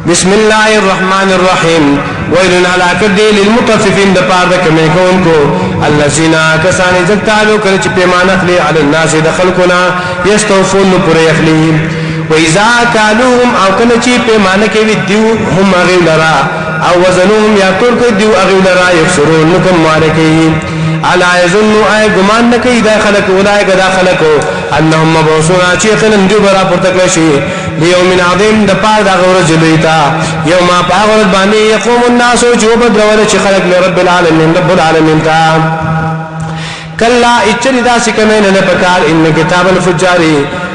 بسم الله الرحمن الرحيم ويل هلاکت دی للمطففین د پاره د کمی کوونکو الذين كسان زکتالو کله چې پیمانه اخلي علی الناس د خلقنا یستوفون پر یخلی و اذا کالوهم او کله چې پیمانه کوي دیو هم غیر لرا او وزنهم یا تور کوي دیو غیر لرا یفسرون لكم مالکی الا يظن اي غمان نکي دا خلق اولئک دا خلقو انهم مبعوثون چې خلن دی برا پر تکلشي ليوم عظيم د پاره دا غور جلویتا یوم پاغور باندې يقوم الناس وجوب درول چې خلق رب العالمین تا کلا اچریدا سکمن نه پکار ان کتاب الفجار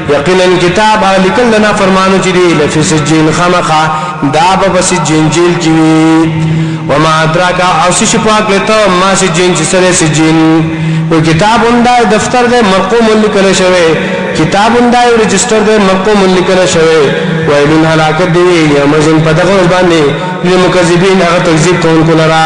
یقینا کتاب لکل لنا فرمانو چې دی لفي سجین خمخه دا په سجین جیل کې وما ادراک او شش پاک لته ما سجین چې سره سجین و کتاب انده دفتر ده مرقوم لیکل شوی کتاب انده رجستر ده مرقوم لیکل شوی ویلن هلاکت دی یومئذ پدغه باندې للمکذبین هغه تکذیب کوونکو لرا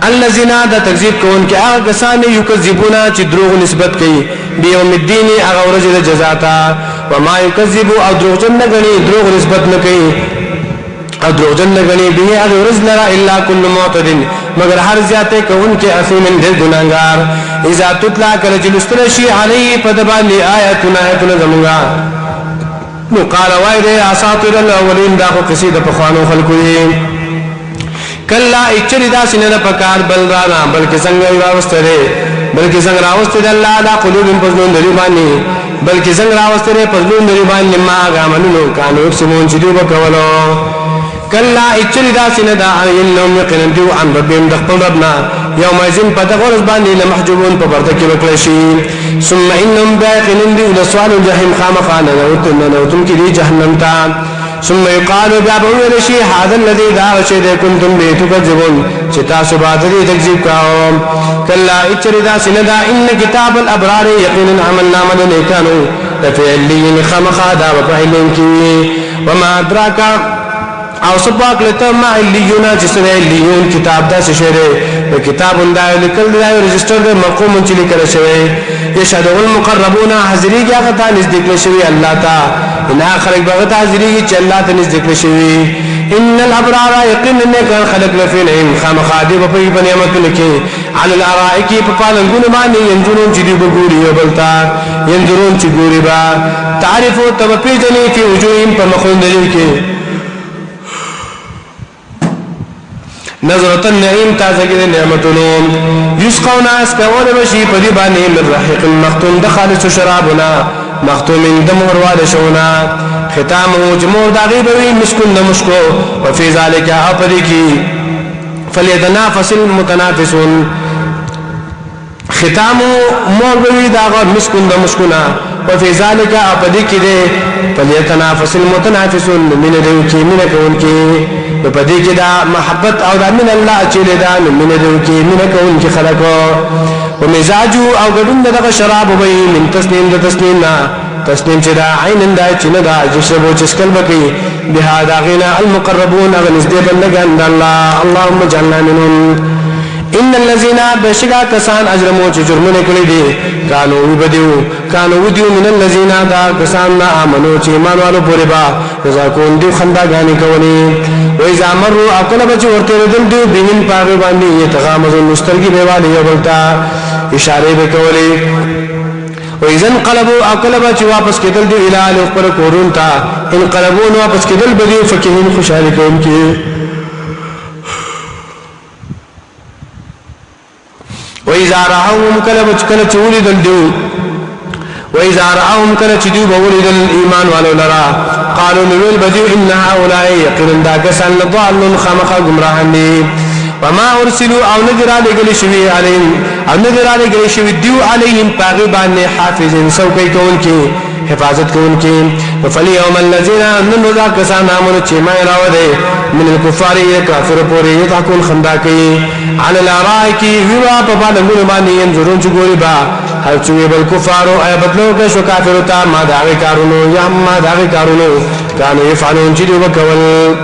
الذين دا تکذیب کوونکو هغه کسان یکذبون چې دروغ نسبت کوي بیوم الدین هغه ورځ د جزا ته وما یکذب او دروغجن نه غني دروغ نسبت نه کوي او دروغجن نه غني به هغه ورځ لرا الا كل معتد مگر هر زیاته کوونکو اثیم دل ګناګار اذا تطلع کله جلستل شي علی پدبان آیاتنا زمونږه نو قال وای دې اساطیر الاولین دا خو قصیده په خوانو خلقو دي کلا اچری دا سینه پکار بل را بلکې څنګه راوستره بلکې څنګه راوستره الله دا قلوب پزلون دی باندې بلکې څنګه راوستره پزلون دی باندې ما غامنو کانو سمون چې دی وکولو کلا اچری دا سینه دا انهم یقینن دی عن ربهم دخل ربنا یوم ازن پدغور باندې لمحجوبون په پرده کې وکړشي ثم انهم باقين دی لسوال الجحیم خامخانه نوتم کې دی جهنم ته ثم يقال بابو رشي هذا الذي دعوا شيء كنتم به تكذبون چتا سبادري تكذيب كاو كلا اچردا سندا ان كتاب الابرار يقينا عملنا من كانوا لفعلين خمخا دا وفعلين كي وما ادراك او سباق لته ما عليون جسر عليون کتاب دا شهره کتاب دا لیکل دا رجستر دا مقوم چې لیکل شوی يشهد المقربون حاضري هغه ته نزدیک شوی الله تا ان خلق بغت حاضري چې الله ته نزدیک شوی ان الابرار يقين كان خلق لفي نعيم خامخادي په نعمتونو کې على الارائك په پالنګونو باندې ينظرون چې دی وګوري وبلتا ينظرون چې ګوري با تعرفو تبپیجنی فی وجوههم په مخوندل کې نظرة النعيم تازگی نعمتونو یسقون اسکول بشی پدی بانی من رحیق مختوم دخالص شرابنا مختوم دمور والشونا ختامه جمور داغی بوی مسکن دمشکو وفی ذالک اپدی کی فلیتنافس المتنافسون ختامه مور بوی داغا مسکن دمشکونا وفي ذلك اپدی کی دے فلیتنافس المتنافسون من دیو کی من کون کی پدې کې دا محبت او دا من الله چې دا من دې کې من کون کې خلقو او مزاجو او ګډون دغه شراب وي من تسنیم د تسنیم چې دا عین دا چې نه دا جسبو چې سکل بکی به دا غنا المقربون غنزدې بندگان الله اللهم اجعلنا منهم ان الذين بشغا کسان اجرمو چې جرمونه کړی دي کانو ودیو من الذين دا کسان امنو چې ایمان والو پورې با رضا کون دي خنداګانی کوي و اذا مروا اقل بچ ورته دل دی بین پاغه باندې یتغامز مسترګي بیوالی یبلتا اشاره وکولي و اذا انقلبوا اقل بچ واپس کېدل دی اله پر کورون تا انقلبوا واپس کېدل بدی فکهین خوشاله کوم کی و اذا راهم کله چولی دل دی وإذا رأوهم كانت تدوب ولد الإيمان ولو لرا قالوا نقول بديو إن هؤلاء يقين داكسا لضال خمخ قمراهني وما أرسلوا أو نذر عليك شوي عليهم أو نذر عليك شوي ديو عليهم باغبان حافظ سوكي كونكي حفاظت كونكي فاليوم الذين ننو داكسا نامنوا چما يراوده من الكفار كافر پوري يضحكون خنداكي على الارائك ويوا ببالغون ماني ينظرون چغوري با هل چوي بالكفار اي بدلو که شو کافر تا ما داوي کارونو یا ما داوي کارونو كانوا يفعلون جدي وکول